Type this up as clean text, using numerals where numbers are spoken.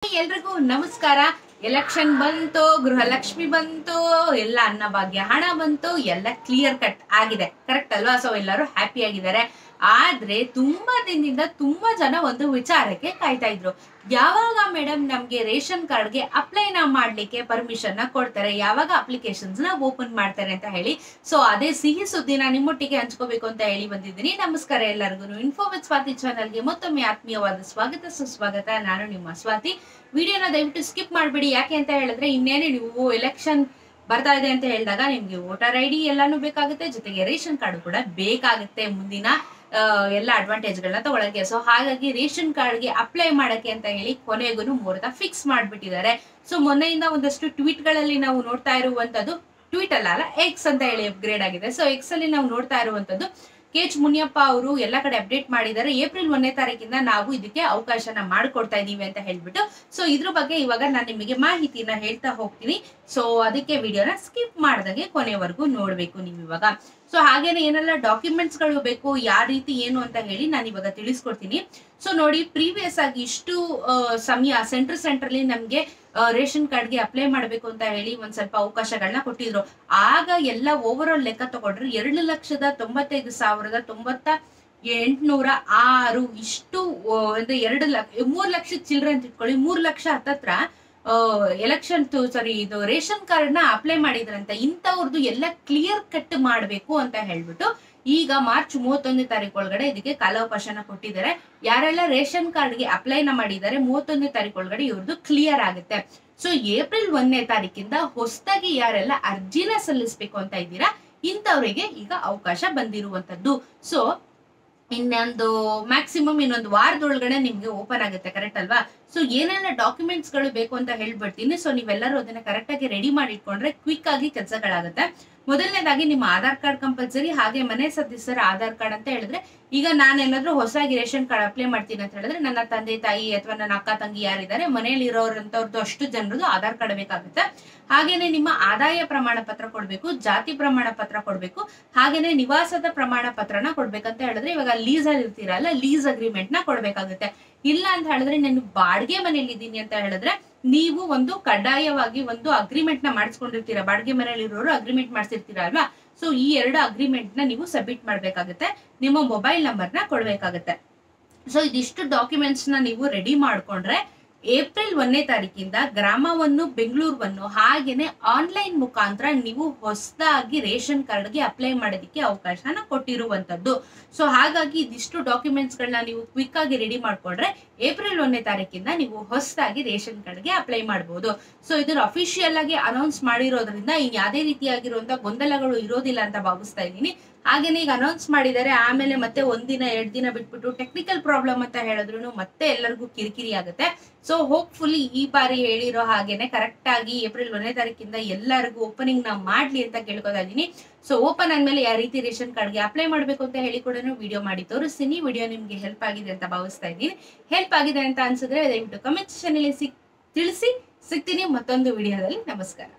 ಎಲ್ರಿಗೂ ನಮಸ್ಕಾರ. ಎಲೆಕ್ಷನ್ ಬಂತು, ಗೃಹಲಕ್ಷ್ಮಿ ಬಂತು, ಎಲ್ಲ ಅನ್ನಭಾಗ್ಯ ಹಣ ಬಂತು, ಎಲ್ಲ ಕ್ಲಿಯರ್ ಕಟ್ ಆಗಿದೆ. ಕರೆಕ್ಟ್ ಅಲ್ವಾ? ಸೊ ಎಲ್ಲರೂ ಹ್ಯಾಪಿ ಆಗಿದ್ದಾರೆ. ಆದ್ರೆ ತುಂಬಾ ದಿನದಿಂದ ತುಂಬಾ ಜನ ಒಂದು ವಿಚಾರಕ್ಕೆ ಕಾಯ್ತಾ ಇದ್ರು. ಯಾವಾಗ ಮೇಡಮ್ ನಮ್ಗೆ ರೇಷನ್ ಕಾರ್ಡ್ಗೆ ಅಪ್ಲೈನ ಮಾಡ್ಲಿಕ್ಕೆ ಪರ್ಮಿಷನ್ ಕೊಡ್ತಾರೆ, ಯಾವಾಗ ಅಪ್ಲಿಕೇಶನ್ಸ್ ನ ಓಪನ್ ಮಾಡ್ತಾರೆ ಅಂತ ಹೇಳಿ. ಸೊ ಅದೇ ಸಿಹಿ ಸುದ್ದಿನ ನಿಮ್ಮೊಟ್ಟಿಗೆ ಹಂಚ್ಕೋಬೇಕು ಅಂತ ಹೇಳಿ ಬಂದಿದ್ದೀನಿ. ನಮಸ್ಕಾರ ಎಲ್ಲರಿಗೂ. ಇನ್ಫೋ ವಿತ್ ಸ್ವಾತಿ ಚಾನಲ್ಗೆ ಮತ್ತೊಮ್ಮೆ ಆತ್ಮೀಯವಾದ ಸ್ವಾಗತ ಸುಸ್ವಾಗತ. ನಾನು ನಿಮ್ಮ ಸ್ವಾತಿ. ವಿಡಿಯೋನ ದಯವಿಟ್ಟು ಸ್ಕಿಪ್ ಮಾಡ್ಬಿಡಿ. ಯಾಕೆ ಅಂತ ಹೇಳಿದ್ರೆ ಇನ್ನೇನೆ ನೀವು ಎಲೆಕ್ಷನ್ ಬರ್ತಾ ಇದೆ ಅಂತ ಹೇಳಿದಾಗ ನಿಮ್ಗೆ ವೋಟರ್ ಐ ಡಿ ಎಲ್ಲಾನು ಬೇಕಾಗುತ್ತೆ, ಜೊತೆಗೆ ರೇಷನ್ ಕಾರ್ಡ್ ಕೂಡ ಬೇಕಾಗುತ್ತೆ ಮುಂದಿನ ಎಲ್ಲ ಅಡ್ವಾಂಟೇಜ್ಗಳನ್ನ ತಗೊಳಕ್ಕೆ. ಸೊ ಹಾಗಾಗಿ ರೇಷನ್ ಕಾರ್ಡ್ಗೆ ಅಪ್ಲೈ ಮಾಡಕ್ಕೆ ಅಂತ ಹೇಳಿ ಕೊನೆಗೂ ಮುಹೂರ್ತ ಫಿಕ್ಸ್ ಮಾಡ್ಬಿಟ್ಟಿದ್ದಾರೆ. ಸೊ ಮೊನ್ನೆಯಿಂದ ಒಂದಷ್ಟು ಟ್ವೀಟ್ ಗಳಲ್ಲಿ ನಾವು ನೋಡ್ತಾ ಇರುವಂತದ್ದು, ಟ್ವೀಟ್ ಅಲ್ಲ ಎಕ್ಸ್ ಅಂತ ಹೇಳಿ ಅಪ್ಗ್ರೇಡ್ ಆಗಿದೆ. ಸೊ ಎಕ್ಸ್ ಅಲ್ಲಿ ನಾವು ನೋಡ್ತಾ ಇರುವಂತದ್ದು ಕೆ.ಎಚ್. ಮುನಿಯಪ್ಪ ಅವರು ಎಲ್ಲ ಕಡೆ ಅಪ್ಡೇಟ್ ಮಾಡಿದ್ದಾರೆ. ಏಪ್ರಿಲ್ 1ನೇ ತಾರೀಕಿಂದ ನಾವು ಇದಕ್ಕೆ ಅವಕಾಶನ ಮಾಡ್ಕೊಡ್ತಾ ಇದೀವಿ ಅಂತ ಹೇಳ್ಬಿಟ್ಟು. ಸೊ ಇದ್ರ ಬಗ್ಗೆ ಇವಾಗ ನಾನು ನಿಮಗೆ ಮಾಹಿತಿನ ಹೇಳ್ತಾ ಹೋಗ್ತೀನಿ. ಸೊ ಅದಕ್ಕೆ ವಿಡಿಯೋನ ಸ್ಕಿಪ್ ಮಾಡ್ದಂಗೆ ಕೊನೆವರೆಗೂ ನೋಡ್ಬೇಕು ನೀವು ಇವಾಗ. ಸೊ ಹಾಗೇನೆ ಏನೆಲ್ಲ ಡಾಕ್ಯುಮೆಂಟ್ಸ್ ಗಳು ಬೇಕು, ಯಾವ ರೀತಿ ಏನು ಅಂತ ಹೇಳಿ ನಾನು ಇವಾಗ ತಿಳಿಸ್ಕೊಡ್ತೀನಿ. ಸೊ ನೋಡಿ, ಪ್ರೀವಿಯಸ್ ಆಗಿ ಇಷ್ಟು ಸಮಯ ಸೆಂಟ್ರಲ್ಲಿ ನಮ್ಗೆ ರೇಷನ್ ಕಾರ್ಡ್ಗೆ ಅಪ್ಲೈ ಮಾಡ್ಬೇಕು ಅಂತ ಹೇಳಿ ಒಂದ್ ಸ್ವಲ್ಪ ಅವಕಾಶಗಳನ್ನ ಕೊಟ್ಟಿದ್ರು. ಆಗ ಎಲ್ಲ ಓವರ್ ಆಲ್ ಲೆಕ್ಕ ತಗೊಂಡ್ರೆ 2,95,9806 ಇಷ್ಟು ಅಂದ್ರೆ 3 ಲಕ್ಷ ಚಿಲ್ಡ್ರೆ ಅಂತ ಇಟ್ಕೊಳ್ಳಿ. 3 ಲಕ್ಷ ಹತ್ತತ್ರ ಎಲೆಕ್ಷನ್ ಇದು ರೇಷನ್ ಕಾರ್ಡ್ ನ ಅಪ್ಲೈ ಮಾಡಿದ್ರಂತ. ಇಂಥವ್ರದ್ದು ಎಲ್ಲ ಕ್ಲಿಯರ್ ಕಟ್ ಮಾಡ್ಬೇಕು ಅಂತ ಹೇಳ್ಬಿಟ್ಟು ಈಗ ಮಾರ್ಚ್ 31ನೇ ತಾರೀಕು ಒಳಗಡೆ ಇದಕ್ಕೆ ಕಾಲಾವಕಾಶನ ಕೊಟ್ಟಿದ್ದಾರೆ. ಯಾರೆಲ್ಲ ರೇಷನ್ ಕಾರ್ಡ್ಗೆ ಅಪ್ಲೈನ ಮಾಡಿದ್ದಾರೆ 31ನೇ ತಾರೀಕು ಒಳಗಡೆ ಇವ್ರದ್ದು ಕ್ಲಿಯರ್ ಆಗುತ್ತೆ. ಸೊ ಏಪ್ರಿಲ್ 1ನೇ ತಾರೀಕಿಂದ ಹೊಸದಾಗಿ ಯಾರೆಲ್ಲ ಅರ್ಜಿನ ಸಲ್ಲಿಸ್ಬೇಕು ಅಂತ ಇದ್ದೀರಾ ಇಂಥವ್ರಿಗೆ ಈಗ ಅವಕಾಶ ಬಂದಿರುವಂತದ್ದು. ಸೊ ಇನ್ನೊಂದು ಮ್ಯಾಕ್ಸಿಮಮ್ ಇನ್ನೊಂದು ವಾರದೊಳಗಡೆ ನಿಮ್ಗೆ ಓಪನ್ ಆಗುತ್ತೆ. ಕರೆಕ್ಟ್ ಅಲ್ವಾ? ಸೊ ಏನೆಲ್ಲ ಡಾಕ್ಯುಮೆಂಟ್ಸ್ ಗಳು ಬೇಕು ಅಂತ ಹೇಳ್ಬಿಡ್ತೀನಿ. ಸೊ ನೀವೆಲ್ಲರೂ ಅದನ್ನ ಕರೆಕ್ಟ್ ಆಗಿ ರೆಡಿ ಮಾಡಿ ಇಟ್ಕೊಂಡ್ರೆ ಕ್ವಿಕ್ ಆಗಿ ಕೆಲಸಗಳಾಗುತ್ತೆ. ಮೊದಲನೇದಾಗಿ ನಿಮ್ಮ ಆಧಾರ್ ಕಾರ್ಡ್ ಕಂಪಲ್ಸರಿ, ಹಾಗೆ ಮನೆ ಸದಸ್ಯರ ಆಧಾರ್ ಕಾರ್ಡ್ ಅಂತ ಹೇಳಿದ್ರೆ, ಈಗ ನಾನೇನಾದ್ರೂ ಹೊಸದಾಗಿ ರೇಷನ್ ಕಾರ್ಡ್ ಅಪ್ಲೈ ಮಾಡ್ತೀನಿ ಅಂತ ಹೇಳಿದ್ರೆ ನನ್ನ ತಂದೆ ತಾಯಿ ಅಥವಾ ನನ್ನ ಅಕ್ಕ ತಂಗಿ ಯಾರಿದ್ದಾರೆ ಮನೆಯಲ್ಲಿ ಇರೋರಂತವ್ರದ್ದು ಅಷ್ಟು ಜನರದ್ದು ಆಧಾರ್ ಕಾರ್ಡ್ ಬೇಕಾಗುತ್ತೆ. ಹಾಗೇನೆ ನಿಮ್ಮ ಆದಾಯ ಪ್ರಮಾಣ ಪತ್ರ ಕೊಡ್ಬೇಕು, ಜಾತಿ ಪ್ರಮಾಣ ಪತ್ರ ಕೊಡ್ಬೇಕು, ಹಾಗೇನೆ ನಿವಾಸದ ಪ್ರಮಾಣ ಪತ್ರನ ಕೊಡ್ಬೇಕಂತ ಹೇಳಿದ್ರೆ, ಇವಾಗ ಲೀಸ್ ಅಲ್ಲಿ ಇರ್ತೀರಲ್ಲ, ಲೀಸ್ ಅಗ್ರಿಮೆಂಟ್ ನ ಕೊಡ್ಬೇಕಾಗುತ್ತೆ. ಇಲ್ಲ ಅಂತ ಹೇಳಿದ್ರೆ ನಾನು ಬಾಡಿಗೆ ಮನೇಲಿ ಇದ್ದೀನಿ ಅಂತ ಹೇಳಿದ್ರೆ ನೀವು ಒಂದು ಕಡ್ಡಾಯವಾಗಿ ಒಂದು ಅಗ್ರಿಮೆಂಟ್ ನ ಮಾಡಿಸ್ಕೊಂಡಿರ್ತೀರಾ. ಬಾಡಿಗೆ ಮನೇಲಿ ಇರೋರು ಅಗ್ರಿಮೆಂಟ್ ಮಾಡಿಸಿರ್ತೀರಾ ಅಲ್ವಾ? ಸೊ ಈ 2 ಅಗ್ರಿಮೆಂಟ್ ನ ನೀವು ಸಬ್ಮಿಟ್ ಮಾಡ್ಬೇಕಾಗುತ್ತೆ, ನಿಮ್ಮ ಮೊಬೈಲ್ ನಂಬರ್ ನ ಕೊಡ್ಬೇಕಾಗುತ್ತೆ. ಸೊ ಇದಿಷ್ಟು ಡಾಕ್ಯುಮೆಂಟ್ಸ್ ನ ನೀವು ರೆಡಿ ಮಾಡ್ಕೊಂಡ್ರೆ ಏಪ್ರಿಲ್ 1ನೇ ತಾರೀಕಿಂದ ಗ್ರಾಮವನ್ನು, ಬೆಂಗಳೂರನ್ನು, ಹಾಗೇನೆ ಆನ್ಲೈನ್ ಮುಖಾಂತರ ನೀವು ಹೊಸದಾಗಿ ರೇಷನ್ ಕಾರ್ಡ್ಗೆ ಅಪ್ಲೈ ಮಾಡೋದಕ್ಕೆ ಅವಕಾಶನ ಕೊಟ್ಟಿರುವಂತದ್ದು. ಸೊ ಹಾಗಾಗಿ ಇದಿಷ್ಟು ಡಾಕ್ಯುಮೆಂಟ್ಸ್ ಗಳನ್ನ ನೀವು ಕ್ವಿಕ್ ಆಗಿ ರೆಡಿ ಮಾಡ್ಕೊಂಡ್ರೆ ಏಪ್ರಿಲ್ 1ನೇ ತಾರೀಕಿಂದ ನೀವು ಹೊಸದಾಗಿ ರೇಷನ್ ಕಾರ್ಡ್ಗೆ ಅಪ್ಲೈ ಮಾಡಬಹುದು. ಸೊ ಇದನ್ನ ಅಫಿಷಿಯಲ್ ಆಗಿ ಅನೌನ್ಸ್ ಮಾಡಿರೋದ್ರಿಂದ ಇನ್ ಯಾವುದೇ ರೀತಿಯಾಗಿರುವಂತಹ ಗೊಂದಲಗಳು ಇರೋದಿಲ್ಲ ಅಂತ ಭಾವಿಸ್ತಾ ಇದ್ದೀನಿ. ಹಾಗೇನೆ ಈಗ ಅನೌನ್ಸ್ ಮಾಡಿದ್ದಾರೆ, ಆಮೇಲೆ ಮತ್ತೆ 1 ದಿನ 2 ದಿನ ಬಿಟ್ಬಿಟ್ಟು ಟೆಕ್ನಿಕಲ್ ಪ್ರಾಬ್ಲಮ್ ಅಂತ ಹೇಳಿದ್ರು ಮತ್ತೆ ಎಲ್ಲರಿಗೂ ಕಿರಿಕಿರಿ ಆಗುತ್ತೆ. ಸೊ ಹೋಪ್ಫುಲಿ ಈ ಬಾರಿ ಹೇಳಿರೋ ಹಾಗೇನೆ ಕರೆಕ್ಟ್ ಆಗಿ ಏಪ್ರಿಲ್ 1ನೇ ತಾರೀಕಿಂದ ಎಲ್ಲರಿಗೂ ಓಪನಿಂಗ್ ನ ಮಾಡ್ಲಿ ಅಂತ ಕೇಳ್ಕೊತಾ ಇದೀನಿ. ಸೊ ಓಪನ್ ಆದ್ಮೇಲೆ ಯಾವ ರೀತಿ ರೇಷನ್ ಕಾರ್ಡ್ಗೆ ಅಪ್ಲೈ ಮಾಡ್ಬೇಕು ಅಂತ ಹೇಳಿ ಕೂಡ ವಿಡಿಯೋ ಮಾಡಿ ತೋರಿಸ್ತೀನಿ. ವಿಡಿಯೋ ನಿಮ್ಗೆ ಹೆಲ್ಪ್ ಆಗಿದೆ ಅಂತ ಭಾವಿಸ್ತಾ ಇದ್ದೀನಿ. ಹೆಲ್ಪ್ ಆಗಿದೆ ಅಂತ ಅನ್ಸಿದ್ರೆ ದಯವಿಟ್ಟು ಕಮೆಂಟ್ ಸೆಕ್ಷನ್ ಅಲ್ಲಿ ತಿಳಿಸಿ. ಸಿಗ್ತೀನಿ ಮತ್ತೊಂದು ವಿಡಿಯೋದಲ್ಲಿ. ನಮಸ್ಕಾರ.